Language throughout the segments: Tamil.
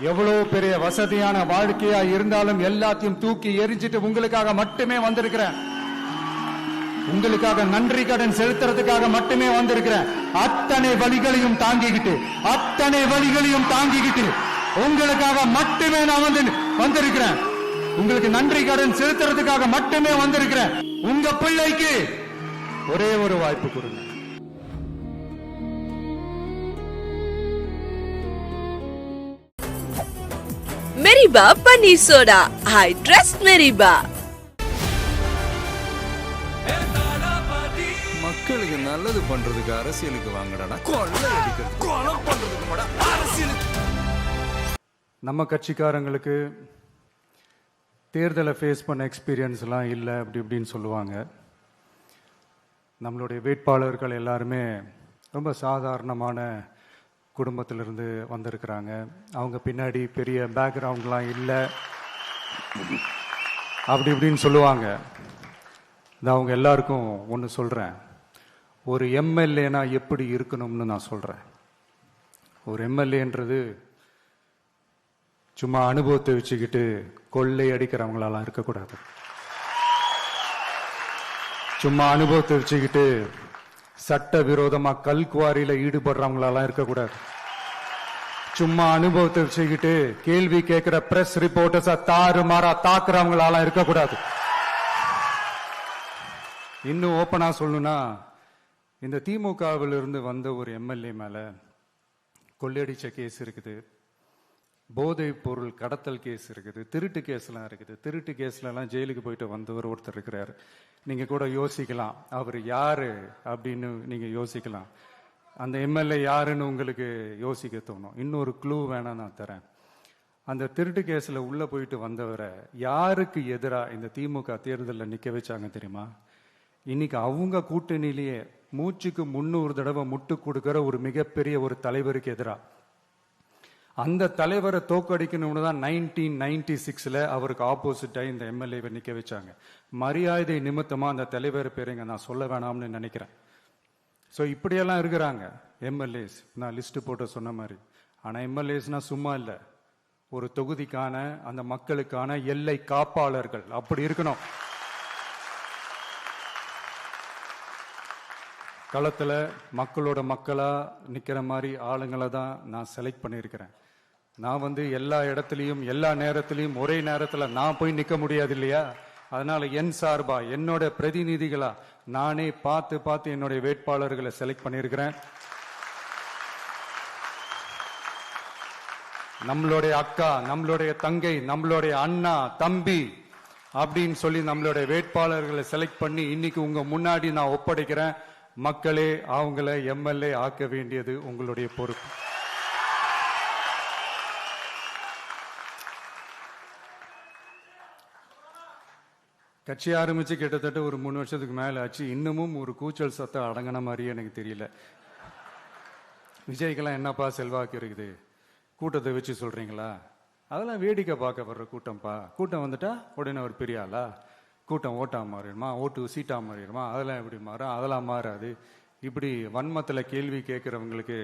எவ்வளவு பெரிய வசதியான வாழ்க்கையா இருந்தாலும் எல்லாத்தையும் தூக்கி எரிஞ்சிட்டு உங்களுக்காக மட்டுமே வந்திருக்கிறேன். உங்களுக்காக நன்றி கடன் செலுத்துறதுக்காக மட்டுமே வந்திருக்கிறேன். அத்தனை வழிகளையும் தாங்கிக்கிட்டு உங்களுக்காக மட்டுமே நான் வந்திருக்கிறேன். உங்களுக்கு நன்றி கடன் செலுத்துறதுக்காக மட்டுமே வந்திருக்கிறேன். உங்க பிள்ளைக்கு ஒரே ஒரு வாய்ப்பு கொடுங்க. மெரிபா பன்னீர் சோடா. I trust மெரிபா. மக்களுக்கு நல்லது பண்றதுக்கு அரசியலுக்கு வாங்கடா, கொள்ளை அடிக்கிறது கொலை பண்றதுக்கு அரசியலுக்கு. நம்ம கட்சிக்காரங்களுக்கு தேர்தலை ஃபேஸ் பண்ண எக்ஸ்பீரியன்ஸ் எல்லாம் இல்லை அப்படி இப்படின்னு சொல்லுவாங்க. நம்மளுடைய வேட்பாளர்கள் எல்லாருமே ரொம்ப சாதாரணமான குடும்பத்திலிருந்து வந்திருக்கிறாங்க. அவங்க பின்னாடி பெரிய பேக்ரவுண்ட்லாம் இல்லை அப்படி இப்படின்னு சொல்லுவாங்க. நான் அவங்க எல்லாருக்கும் ஒன்று சொல்கிறேன். ஒரு எம்எல்ஏனா எப்படி இருக்கணும்னு நான் சொல்கிறேன். ஒரு எம்எல்ஏன்றது சும்மா அனுபவத்தை வச்சுக்கிட்டு கொள்ளை அடிக்கிறவங்களாலாம் இருக்கக்கூடாது. சும்மா அனுபவத்தை வச்சுக்கிட்டு சட்ட விரோதமா கல்குவாரியில ஈடுபடுறவங்களாலாம் இருக்கக்கூடாது. சும்மா அனுபவத்தை வச்சுக்கிட்டு கேள்வி கேட்கிற பிரஸ் ரிப்போர்ட்டர்ஸா தாறுமாறா தாக்குறவங்களாலாம் இருக்கக்கூடாது. இன்னும் ஓப்பனா சொல்லணும்னா, இந்த திமுகவில் இருந்து வந்த ஒரு எம்எல்ஏ மேல கொள்ளையடிச்ச கேஸ் இருக்குது, போதைப் பொருள் கடத்தல் கேஸ் இருக்குது, திருட்டு கேஸ்லாம் இருக்குது. திருட்டு கேஸ்லாம் ஜெயிலுக்கு போயிட்டு வந்தவர் ஒருத்தர் இருக்கிறார். நீங்க கூட யோசிக்கலாம் அவர் யாரு அப்படின்னு. நீங்க யோசிக்கலாம் அந்த எம்எல்ஏ யாருன்னு உங்களுக்கு யோசிக்க தோணும். இன்னொரு க்ளூ வேணா நான் தரேன். அந்த திருட்டு கேஸ்ல உள்ள போயிட்டு வந்தவரை யாருக்கு எதிராக இந்த திமுக தேர்தலில் நிக்க வச்சாங்க தெரியுமா? இன்னைக்கு அவங்க கூட்டணியிலேயே மூச்சுக்கு 300 தடவை முட்டு கொடுக்கிற ஒரு மிகப்பெரிய ஒரு தலைவருக்கு எதிராக. அந்த தலைவரை தோக்கடிக்கணும்னு தான் 1996 அவருக்கு ஆப்போசிட்டாக இந்த எம்எல்ஏவை நிக்க வச்சாங்க. மரியாதை நிமித்தமா அந்த தலைவர் பேருங்க நான் சொல்ல வேணாம்னு நினைக்கிறேன். ஸோ இப்படியெல்லாம் இருக்கிறாங்க எம்எல்ஏஸ், நான் லிஸ்ட் போட்டு சொன்ன மாதிரி. ஆனால் எம்எல்ஏஸ்னா சும்மா இல்லை, ஒரு தொகுதிக்கான அந்த மக்களுக்கான எல்லை காப்பாளர்கள். அப்படி இருக்கணும். களத்தில் மக்களோட மக்களா நிற்கிற மாதிரி ஆளுங்களை தான் நான் செலக்ட் பண்ணியிருக்கிறேன். நான் எல்லா இடத்துலையும் எல்லா நேரத்திலையும் ஒரே நேரத்தில் நான் போய் நிற்க முடியாது இல்லையா? அதனால என் சார்பா என்னோட பிரதிநிதிகளா நானே பார்த்து என்னுடைய வேட்பாளர்களை செலக்ட் பண்ணியிருக்கிறேன். நம்மளுடைய அக்கா, நம்மளுடைய தங்கை, நம்மளுடைய அண்ணா, தம்பி அப்படின்னு சொல்லி நம்மளுடைய வேட்பாளர்களை செலக்ட் பண்ணி இன்னைக்கு உங்க முன்னாடி நான் ஒப்படைக்கிறேன். மக்களே, அவங்கள எம்எல்ஏ ஆக்க வேண்டியது உங்களுடைய பொறுப்பு. கட்சி ஆரம்பிச்சு கிட்டத்தட்ட ஒரு 3 வருஷத்துக்கு மேல ஆச்சு. இன்னமும் ஒரு கூச்சல் சத்தம் அடங்கின மாதிரியே எனக்கு தெரியல. விஜய்க்கெல்லாம் என்னப்பா செல்வாக்கு இருக்குது, கூட்டத்தை வச்சு சொல்றீங்களா? அதெல்லாம் வேடிக்கை பார்க்க வர்ற கூட்டம்ப்பா. கூட்டம் வந்துட்டா உடனே ஒரு பெரிய ஆளா? கூட்டம் ஓட்டா மாறிடுமா, ஓட்டு சீட்டா மாறிடுமா? அதெல்லாம் எப்படி மாறும்? அதெல்லாம் மாறாது. இப்படி வன்மத்தில் கேள்வி கேட்கிறவங்களுக்கு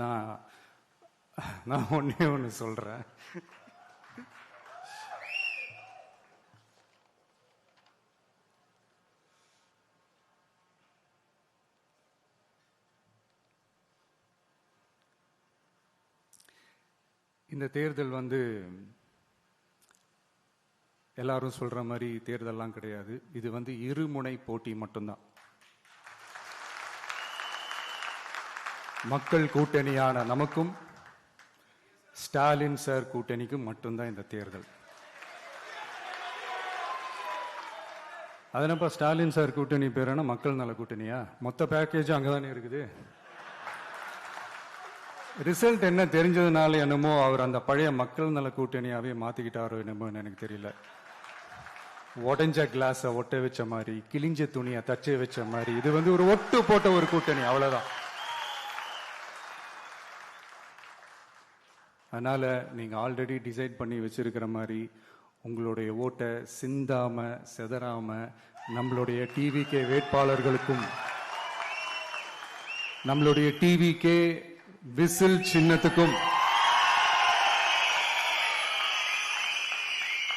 நான் ஒன்னே ஒன்று சொல்றேன். இந்த தேர்தல் எல்லாரும் சொல்ற மாதிரி தேர்தல்லாம் கிடையாது. இது இருமுனை போட்டி மட்டும்தான். மக்கள் கூட்டணியான நமக்கும் ஸ்டாலின் சார் கூட்டணிக்கும் மட்டும்தான் இந்த தேர்தல். அதனப்பா ஸ்டாலின் சார் கூட்டணி பேருனா மக்கள் நல கூட்டணியா? மொத்த பேக்கேஜ் அங்கதானே இருக்குது. ரிசல்ட் என்ன தெரிஞ்சதுனால என்னமோ அவர் அந்த பழைய மக்கள் நல கூட்டணியாவே மாத்திக்கிட்டாரோ என்னமோ எனக்கு தெரியல. உடஞ்ச கிளாஸை ஒட்ட வச்ச மாதிரி, கிழிஞ்ச துணியை தச்சை வச்ச மாதிரி, இது ஒரு ஒட்டு போட்ட ஒரு கூட்டணி, அவ்வளவுதான். அதனால நீங்க ஆல்ரெடி டிசைட் பண்ணி வச்சிருக்கிற மாதிரி உங்களுடைய ஓட்டை சிந்தாம செதறாம நம்மளுடைய டிவிகே வேட்பாளர்களுக்கும் நம்மளுடைய டிவிகே விசில் சின்னத்துக்கும்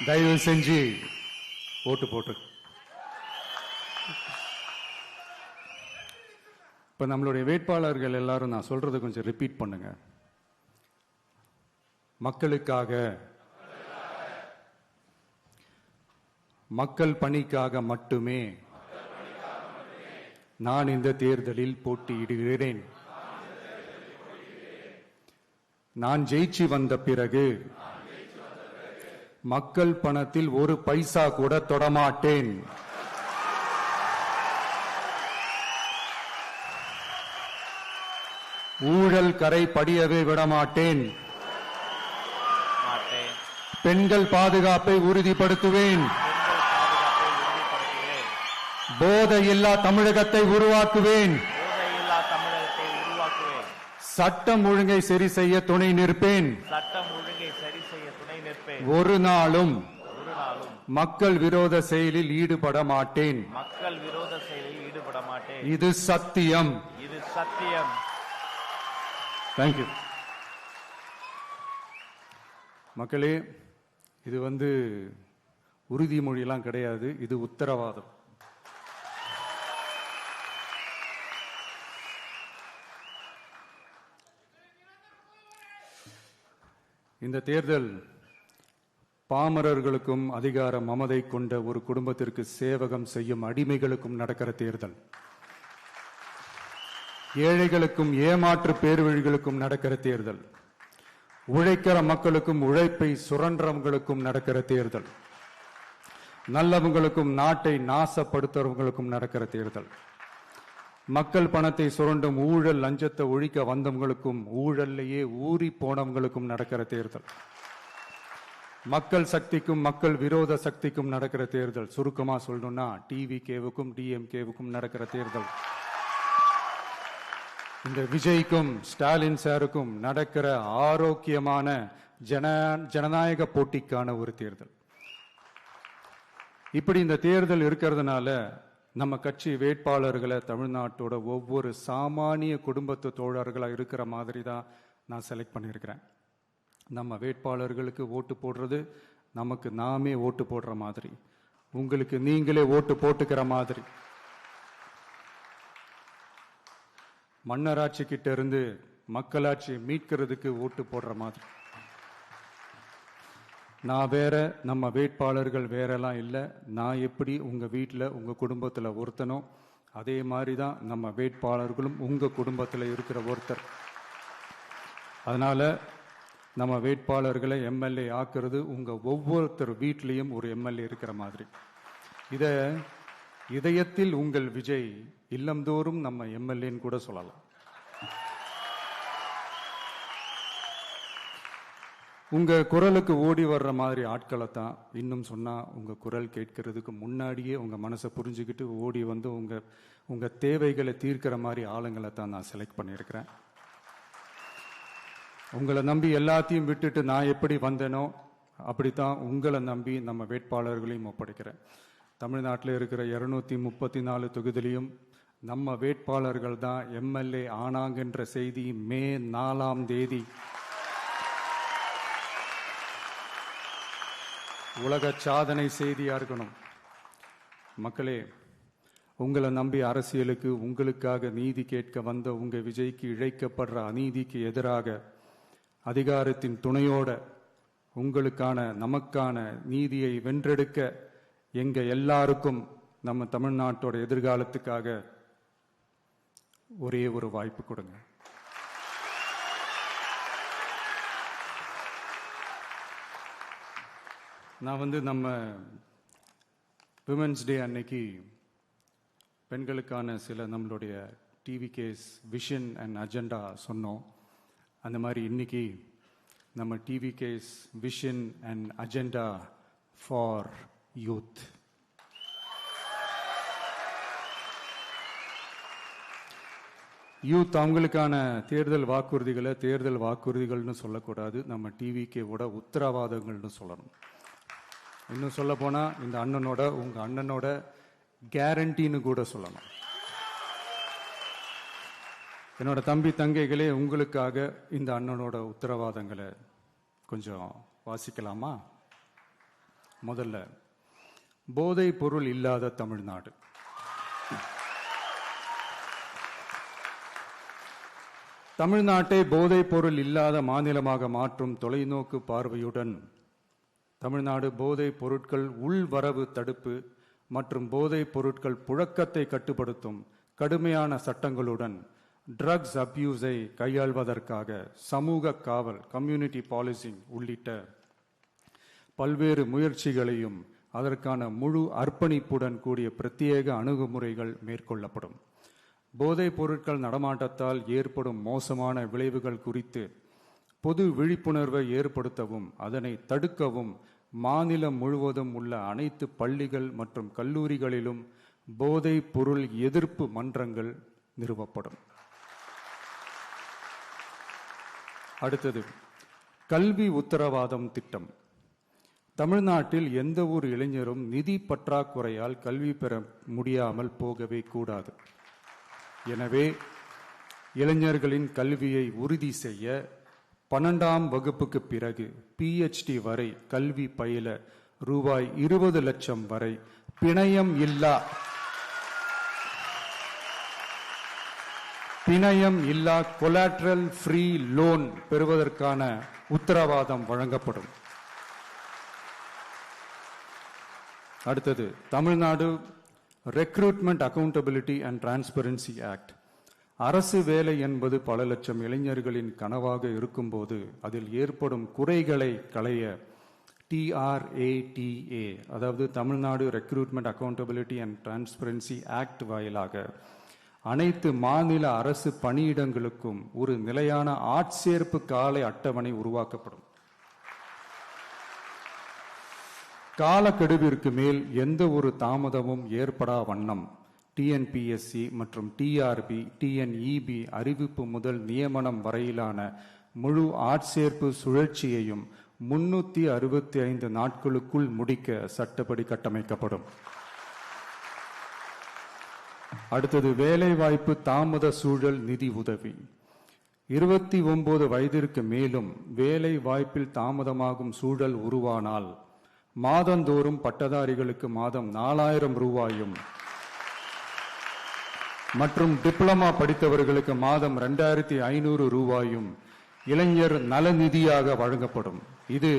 தயவு செஞ்சு ஓட்டு போட்டு. இப்ப நம்மளுடைய வேட்பாளர்கள் எல்லாரும் நான் சொல்றதை கொஞ்சம் ரிப்பீட் பண்ணுங்க. மக்களுக்காக, மக்கள் பணிக்காக மட்டுமே நான் இந்த தேர்தலில் போட்டியிடுகிறேன். நான் ஜெயிச்சு வந்த பிறகு மக்கள் பணத்தில் ஒரு பைசா கூட தொடமாட்டேன். ஊழல் கரை படியவே விடமாட்டேன். பெண்கள் பாதுகாப்பை உறுதிப்படுத்துவேன். போதையில்லா தமிழகத்தை உருவாக்குவேன். சட்டம் ஒழுங்கை சரி செய்ய துணை நிற்பேன். ஒரு நாளும் மக்கள் விரோத செயலில் ஈடுபட மாட்டேன். இது சத்தியம். தேங்க்யூ. மக்களே, இது உறுதிமொழியெல்லாம் கிடையாது, இது உத்தரவாதம். இந்த தேர்தல் பாமரர்களுக்கும் அதிகார மமதை கொண்ட ஒரு குடும்பத்திற்கு சேவகம் செய்யும் அடிமைகளுக்கும் நடக்கிற தேர்தல். ஏழைகளுக்கும் ஏமாற்று பேர்வழிகளுக்கும் நடக்கிற தேர்தல். உழைக்கிற மக்களுக்கும் உழைப்பை சுரண்டவங்களுக்கும் நடக்கிற தேர்தல். நல்லவங்களுக்கும் நாட்டை நாசப்படுத்துறவங்களுக்கும் நடக்கிற தேர்தல். மக்கள் பணத்தை சுரண்டும் ஊழல் லஞ்சத்தை ஒழிக்க வந்தவங்களுக்கும் ஊழல்லையே ஊறி போனவங்களுக்கும் நடக்கிற தேர்தல். மக்கள் சக்திக்கும் மக்கள் விரோத சக்திக்கும் நடக்கிற தேர்தல். சுருக்கமா சொல்லணும்னா டிவிகேவுக்கும் டிஎம்கேவுக்கும் நடக்கிற தேர்தல். இந்த விஜய்க்கும் ஸ்டாலின் சாருக்கும் நடக்கிற ஆரோக்கியமான ஜனநாயக போட்டிக்கான ஒரு தேர்தல். இப்படி இந்த தேர்தல் இருக்கிறதுனால நம்ம கட்சி வேட்பாளர்களை தமிழ்நாட்டோட ஒவ்வொரு சாமானிய குடும்பத்து தோழர்களா இருக்கிற மாதிரி தான் நான் செலக்ட் பண்ணியிருக்கிறேன். நம்ம வேட்பாளர்களுக்கு ஓட்டு போடுறது நமக்கு நாமே ஓட்டு போடுற மாதிரி, உங்களுக்கு நீங்களே ஓட்டு போட்டுக்கிற மாதிரி. மன்னராட்சி கிட்ட இருந்து மக்களாட்சியை மீட்கிறதுக்கு ஓட்டு போடுற மாதிரி. நான் வேற, நம்ம வேட்பாளர்கள் வேறெல்லாம் இல்லை. நான் எப்படி உங்க வீட்டில் உங்க குடும்பத்தில் ஒருத்தனோ அதே மாதிரி தான் நம்ம வேட்பாளர்களும் உங்க குடும்பத்தில் இருக்கிற ஒருத்தர். அதனால நம்ம வேட்பாளர்களை எம்எல்ஏ ஆக்குறது உங்க ஒவ்வொருத்தர் வீட்லேயும் ஒரு எம்எல்ஏ இருக்கிற மாதிரி. இதை இதயத்தில் உங்கள் விஜய் இல்லந்தோறும் நம்ம எம்எல்ஏன்னு கூட சொல்லலாம். உங்க குரலுக்கு ஓடி வர்ற மாதிரி ஆட்களை தான், இன்னும் சொன்னா உங்க குரல் கேட்கறதுக்கு முன்னாடியே உங்க மனசை புரிஞ்சுக்கிட்டு ஓடி வந்து உங்க தேவைகளை தீர்க்கிற மாதிரி ஆளுங்களை தான் நான் செலக்ட் பண்ணியிருக்கிறேன். உங்களை நம்பி எல்லாத்தையும் விட்டுட்டு நான் எப்படி வந்தேனோ அப்படித்தான் உங்களை நம்பி நம்ம வேட்பாளர்களையும் ஒப்படைக்கிறேன். தமிழ்நாட்டில் இருக்கிற 234 தொகுதியிலையும் நம்ம வேட்பாளர்கள் தான் எம்எல்ஏ ஆனாங்கன்ற செய்தி மே 4ஆம் தேதி உலக சாதனை செய்தியா இருக்கணும். மக்களே, உங்களை நம்பி அரசியலுக்கு உங்களுக்காக நீதி கேட்க வந்த உங்க விஜய்க்கு இழைக்கப்படுற அநீதிக்கு எதிராக அதிகாரத்தின் துணையோட உங்களுக்கான நமக்கான நீதியை வென்றெடுக்க எங்க எல்லாருக்கும் நம்ம தமிழ்நாட்டோட எதிர்காலத்துக்காக ஒரே ஒரு வாய்ப்பு கொடுங்க. நான் நம்ம விமென்ஸ் டே அன்னைக்கு பெண்களுக்கான சில நம்மளுடைய டிவிகேஸ் விஷன் அண்ட் அஜெண்டா சொன்னோம். அந்த மாதிரி இன்னைக்கு நம்ம டிவிகேஸ் vision and agenda for youth. Youth அவங்களுக்கான தேர்தல் வாக்குறுதிகள்னு சொல்லக்கூடாது, நம்ம டிவிகேவோட உத்தரவாதங்கள்னு சொல்லணும். இன்னும் சொல்ல போனா இந்த அண்ணனோட உங்க அண்ணனோட கேரண்டின்னு கூட சொல்லணும். என்னோட தம்பி தங்கைகளே, உங்களுக்காக இந்த அண்ணனோட உத்தரவாதங்களை கொஞ்சம் வாசிக்கலாமா? முதல்ல, போதைப் பொருள் இல்லாத தமிழ்நாடு. தமிழ்நாட்டை போதைப் பொருள் இல்லாத மாநிலமாக மாற்றும் தொலைநோக்கு பார்வையுடன் தமிழ்நாடு போதைப் பொருட்கள் உள்வரவு தடுப்பு மற்றும் போதைப் பொருட்கள் புழக்கத்தை கட்டுப்படுத்தும் கடுமையான சட்டங்களுடன் ட்ரக்ஸ் அப்யூஸை கையாள்வதற்காக சமூக காவல், கம்யூனிட்டி பாலிசிங் உள்ளிட்ட பல்வேறு முயற்சிகளையும் அதற்கான முழு அர்ப்பணிப்புடன் கூடிய பிரத்யேக அணுகுமுறைகள் மேற்கொள்ளப்படும். போதைப் பொருட்கள் நடமாட்டத்தால் ஏற்படும் மோசமான விளைவுகள் குறித்து பொது விழிப்புணர்வை ஏற்படுத்தவும் அதனை தடுக்கவும் மாநிலம் முழுவதும் உள்ள அனைத்து பள்ளிகள் மற்றும் கல்லூரிகளிலும் போதைப் பொருள் எதிர்ப்பு மன்றங்கள் நிறுவப்படும். அடுத்தது, கல்வி உத்தரவாதம் திட்டம். தமிழ்நாட்டில் எந்த ஒரு இளைஞரும் நிதி பற்றாக்குறையால் கல்வி பெற முடியாமல் போகவே கூடாது. எனவே இளைஞர்களின் கல்வியை உறுதி செய்ய 12ஆம் வகுப்புக்கு பிறகு PhD வரை கல்வி பயில ரூபாய் 20 லட்சம் வரை பிணையம் இல்லா கொலாட்ரல் ஃப்ரீ லோன் பெறுவதற்கான உத்தரவாதம் வழங்கப்படும். அடுத்தது, Tamil Nadu recruitment accountability and transparency act. அரசு வேலை என்பது பல லட்சம் இளைஞர்களின் கனவாக இருக்கும்போது அதில் ஏற்படும் குறைகளை களைய TRATA, அதாவது Tamil Nadu recruitment accountability and transparency act வாயிலாக அனைத்து மாநில அரசு பணியிடங்களுக்கும் ஒரு நிலையான ஆட்சேர்ப்பு கால அட்டவணை உருவாக்கப்படும். காலக்கெடுவிற்கு மேல் எந்த ஒரு தாமதமும் ஏற்படா வண்ணம் TNPSC மற்றும் TRB, TNEB அறிவிப்பு முதல் நியமனம் வரையிலான முழு ஆட்சேர்ப்பு சுழற்சியையும் 365 நாட்களுக்குள் முடிக்க சட்டப்படி கட்டமைக்கப்படும். அடுத்தது, வேலைவாய்ப்பு தாமத சூழல் நிதி உதவி. 29 வயதிற்கு மேலும் வேலை வாய்ப்பில் தாமதமாகும் சூழல் உருவானால் மாதந்தோறும் பட்டதாரிகளுக்கு மாதம் 4000 ரூபாயும் மற்றும் டிப்ளமா படித்தவர்களுக்கு மாதம் 2500 ரூபாயும் இளைஞர் நலநிதியாக வழங்கப்படும். இது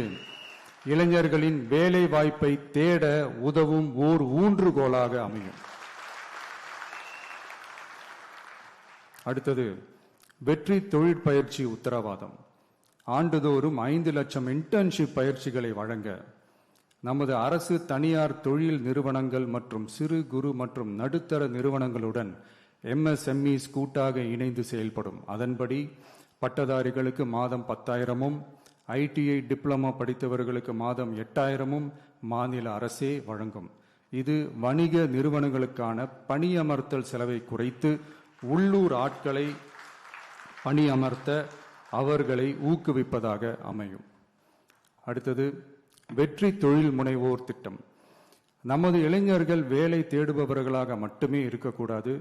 இளைஞர்களின் வேலை வாய்ப்பை தேட உதவும் ஓர் ஊன்றுகோலாக அமையும். அடுத்தது, வெற்றி தொழிற்பயிற்சி உத்தரவாதம். ஆண்டுதோறும் 5 லட்சம் இன்டர்ன்ஷிப் பயிற்சிகளை வழங்க நமது அரசு, தனியார் தொழில் நிறுவனங்கள் மற்றும் சிறு குறு மற்றும் நடுத்தர நிறுவனங்களுடன் MSMEs கூட்டாக இணைந்து செயல்படும். அதன்படி பட்டதாரிகளுக்கு மாதம் 10,000-உம் ITI டிப்ளமா படித்தவர்களுக்கு மாதம் 8,000-உம் மாநில அரசே வழங்கும். இது வணிக நிறுவனங்களுக்கான பணியமர்த்தல் செலவை குறைத்து உள்ளூர் ஆட்களை பணியமர்த்த அவர்களை ஊக்குவிப்பதாக அமையும். அடுத்தது, வெற்றி தொழில் முனைவோர் திட்டம். நமது இளைஞர்கள் வேலை தேடுபவர்களாக மட்டுமே இருக்கக்கூடாது,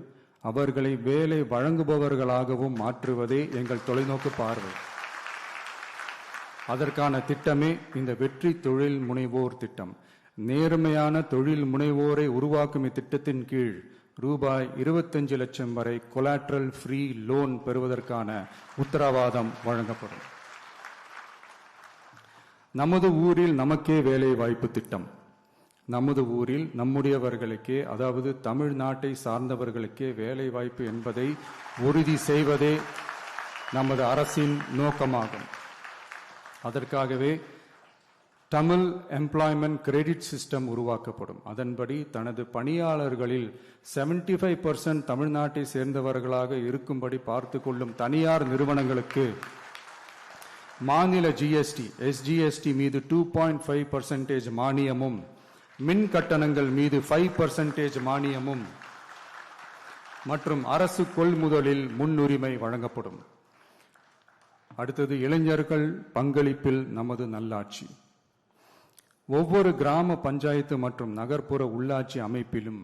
அவர்களை வேலை வழங்குபவர்களாகவும் மாற்றுவதே எங்கள் தொலைநோக்கு பார்வை. அதற்கான திட்டமே இந்த வெற்றி தொழில் முனைவோர் திட்டம். நேர்மையான தொழில் முனைவோரை உருவாக்கும் இத்திட்டத்தின் கீழ் ரூபாய் 25 லட்சம் வரை கொலாட்ரல் ஃப்ரீ லோன் பெறுவதற்கான உத்தரவாதம் வழங்கப்படும். நமது ஊரில் நமக்கே வேலை வாய்ப்பு திட்டம். நமது ஊரில் நம்முடையவர்களுக்கே, அதாவது தமிழ்நாட்டை சார்ந்தவர்களுக்கே வேலை வாய்ப்பு என்பதை உறுதி செய்வதே நமது அரசின் நோக்கமாகும். அதற்காகவே தமிழ் எம்ப்ளாய்மெண்ட் கிரெடிட் சிஸ்டம் உருவாக்கப்படும். அதன்படி தனது பணியாளர்களில் 75% தமிழ்நாட்டை சேர்ந்தவர்களாக இருக்கும்படி பார்த்து கொள்ளும் தனியார் நிறுவனங்களுக்கு மாநில GST, SGST மீது 2.5% மானியமும், மின் கட்டணங்கள் மீது 5% மானியமும் மற்றும் அரசு கொள்முதலில் முன்னுரிமை வழங்கப்படும். அடுத்தது, இளைஞர்கள் பங்களிப்பில் நமது நல்லாட்சி. ஒவ்வொரு கிராம பஞ்சாயத்து மற்றும் நகர்ப்புற உள்ளாட்சி அமைப்பிலும்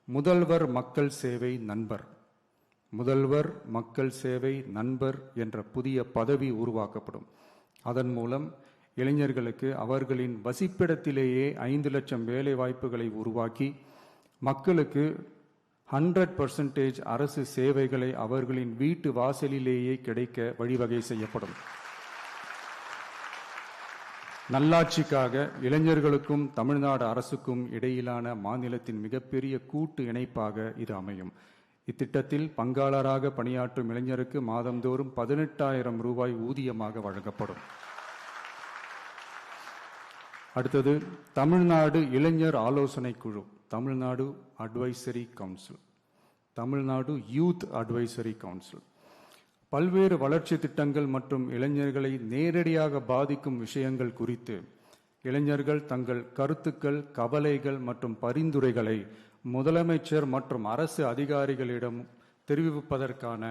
முதல்வர் மக்கள் சேவை நண்பர், முதல்வர் மக்கள் சேவை நண்பர் என்ற புதிய பதவி உருவாக்கப்படும். அதன் மூலம் இளைஞர்களுக்கு அவர்களின் வசிப்பிடத்திலேயே 5 லட்சம் வேலை வாய்ப்புகளை உருவாக்கி மக்களுக்கு 100% அரசு சேவைகளை அவர்களின் வீட்டு வாசலிலேயே கிடைக்க வழிவகை செய்யப்படும். நல்லாட்சிக்காக இளைஞர்களுக்கும் தமிழ்நாடு அரசுக்கும் இடையிலான மாநிலத்தின் மிகப்பெரிய கூட்டு இணைப்பாக இது அமையும். இத்திட்டத்தில் பங்காளராக பணியாற்றும் இளைஞருக்கு மாதந்தோறும் 18,000 ரூபாய் ஊதியமாக வழங்கப்படும். அடுத்தது தமிழ்நாடு இளைஞர் ஆலோசனை குழு, Tamil Nadu advisory council, Tamil Nadu youth advisory council பல்வேறு வளர்ச்சி திட்டங்கள் மற்றும் இளைஞர்களை நேரடியாக பாதிக்கும் விஷயங்கள் குறித்து இளைஞர்கள் தங்கள் கருத்துக்கள், கவலைகள் மற்றும் பரிந்துரைகளை முதலமைச்சர் மற்றும் அரசு அதிகாரிகளிடம் தெரிவிப்பதற்கான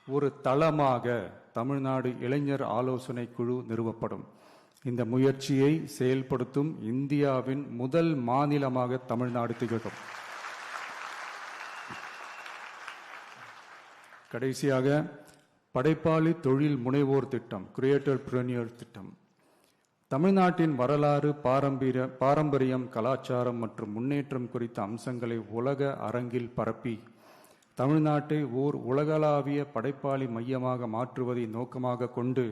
ஒரு தளமாக தமிழ்நாடு இளைஞர் ஆலோசனை குழு நிறுவப்படும். இந்த முயற்சியை செயல்படுத்தும் இந்தியாவின் முதல் மாநிலமாக தமிழ்நாடு திகழும். கடைசியாக படைப்பாளி தொழில் முனைவோர் திட்டம், கிரியேட்டர் பிரனியர் திட்டம். தமிழ்நாட்டின் வரலாறு, பாரம்பரியம், கலாச்சாரம் மற்றும் முன்னேற்றம் குறித்த அம்சங்களை உலக அரங்கில் பரப்பி தமிழ்நாட்டை ஓர் உலகளாவிய படைப்பாளி மையமாக மாற்றுவதை நோக்கமாக கொண்டு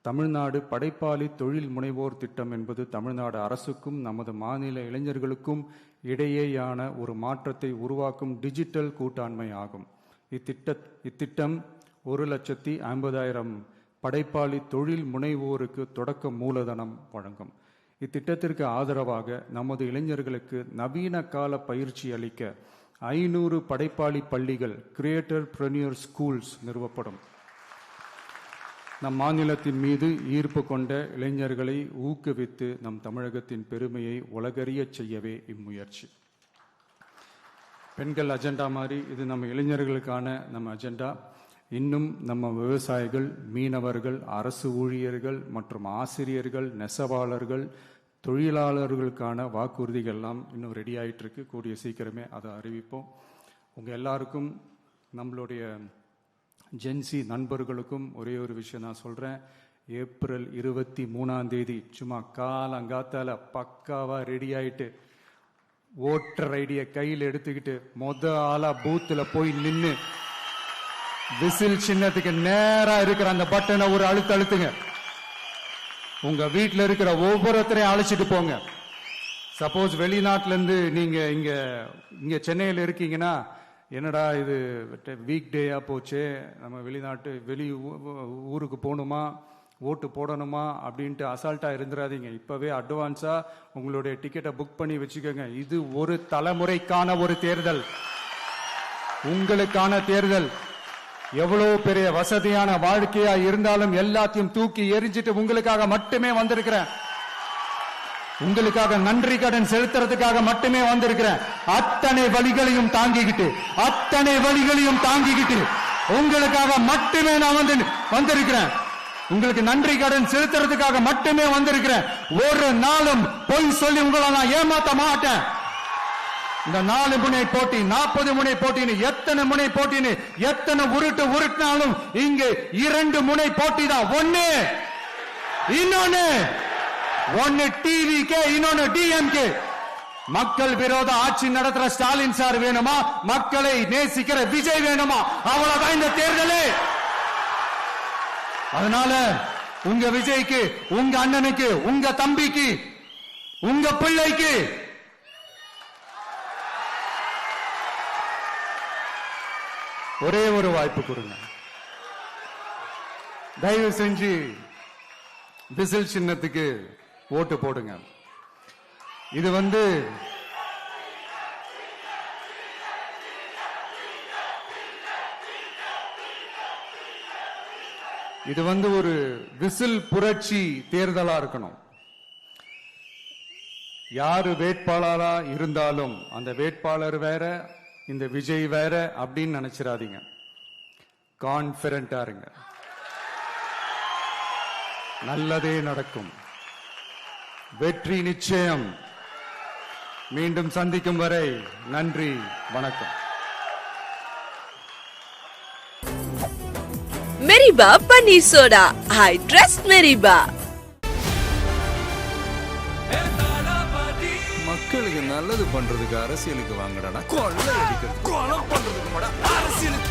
தமிழ்நாடு படைப்பாளி தொழில் முனைவோர் திட்டம் என்பது தமிழ்நாடு அரசுக்கும் நமது மாநில இளைஞர்களுக்கும் இடையேயான ஒரு மாற்றத்தை உருவாக்கும் டிஜிட்டல் கூட்டாண்மை ஆகும். இத்திட்டம் 1,50,000 படைப்பாளி தொழில் முனைவோருக்கு தொடக்க மூலதனம் வழங்கும். இத்திட்டத்திற்கு ஆதரவாக நமது இளைஞர்களுக்கு நவீன கால பயிற்சி அளிக்க 500 படைப்பாளி பள்ளிகள், கிரியேட்டர் பிரனியர் ஸ்கூல்ஸ் நிறுவப்படும். நம் மாநிலத்தின் மீது ஈர்ப்பு கொண்ட இளைஞர்களை ஊக்குவித்து நம் தமிழகத்தின் பெருமையை உலகறிய செய்யவே இம்முயற்சி. பெண்கள் அஜெண்டா மாதிரி இது நம்ம இளைஞர்களுக்கான நம்ம அஜெண்டா. இன்னும் நம்ம விவசாயிகள், மீனவர்கள், அரசு ஊழியர்கள் மற்றும் ஆசிரியர்கள், நெசவாளர்கள், தொழிலாளர்களுக்கான வாக்குறுதிகள்லாம் இன்னும் ரெடி ஆகிட்டு இருக்கு. கூடிய சீக்கிரமே அதை அறிவிப்போம். உங்கள் எல்லாருக்கும், நம்மளுடைய ஜென்சி நண்பர்களுக்கும் ஒரே ஒரு விஷயம் நான் சொல்கிறேன். ஏப்ரல் 23 சும்மா காலங்காத்தால பக்காவாக ரெடி ஆகிட்டு ஓட்டர் ஐடியை கையில் எடுத்துக்கிட்டு ஆளா பூத்தில் போய் நின்று விசில் சின்னத்துக்கு நேரா இருக்கிற அந்த பட்டனை ஒரு அழுத்துங்க. உங்க வீட்டில் இருக்கிற ஒவ்வொருத்தரையும் அழைச்சிட்டு போங்க. சப்போஸ் வெளிநாட்டுல இருந்து நீங்க இங்க சென்னையில் இருக்கீங்கன்னா, என்னடா இது வீக் டேயா போச்சு, நம்ம வெளி ஊருக்கு போகணுமா, ஓட்டு போடணுமா அப்படின்ட்டு அசால்ட்டா இருந்துடாதீங்க. இப்பவே அட்வான்ஸா உங்களுடைய டிக்கெட்டை புக் பண்ணி வச்சுக்கோங்க. இது ஒரு தலைமுறைக்கான ஒரு தேர்தல், உங்களுக்கான தேர்தல். எவ்வளவு பெரிய வசதியான வாழ்க்கையா இருந்தாலும் எல்லாத்தையும் தூக்கி எரிஞ்சிட்டு உங்களுக்காக மட்டுமே வந்திருக்கிறேன். உங்களுக்காக நன்றி கடன் செலுத்துறதுக்காக மட்டுமே வந்திருக்கிறேன். அத்தனை வழிகளையும் தாங்கிக்கிட்டு உங்களுக்காக மட்டுமே நான் வந்திருக்கிறேன். உங்களுக்கு நன்றி கடன் செலுத்துறதுக்காக மட்டுமே வந்திருக்கிறேன். ஒரு நாளும் பொய் சொல்லி உங்களை நான் ஏமாத்த மாட்டேன். இந்த 4 முனை போட்டி, 40 முனை போட்டின்னு, எத்தனை முனை போட்டின்னு, எத்தனை உருட்டினாலும் இங்கு 2 முனை போட்டி தான். ஒன்னு டிவிகே, இன்னொன்னு டிஎம்கே. மக்கள் விரோத ஆட்சி நடத்துற ஸ்டாலின் சார் வேணுமா, மக்களை நேசிக்கிற விஜய் வேணுமா? அவ்வளவுதான் இந்த தேர்தலே. அதனால உங்க விஜய்க்கு, உங்க அண்ணனுக்கு, உங்க தம்பிக்கு, உங்க பிள்ளைக்கு ஒரே ஒரு வாய்ப்பு கொடுங்க. தயவு செஞ்சு விசில் சின்னத்துக்கு ஓட்டு போடுங்க. இது ஒரு விசில் புரட்சி தேர்தலா இருக்கணும். யாரு வேட்பாளரா இருந்தாலும் அந்த வேட்பாளர் வேற, இந்த விஜய் வேற அப்படின்னு நினைச்சிடாதீங்க. கான்பிடண்டா இருங்க, நல்லதே நடக்கும், வெற்றி நிச்சயம். மீண்டும் சந்திக்கும் வரை நன்றி, வணக்கம். Meriba Paneer Soda. I trust Meriba. மக்களுக்கு நல்லது பண்றதுக்கு அரசியலுக்கு வாங்கடா. கொள்ளை அடிக்கிறது, கொலை பண்றதுக்கு அரசியலுக்கு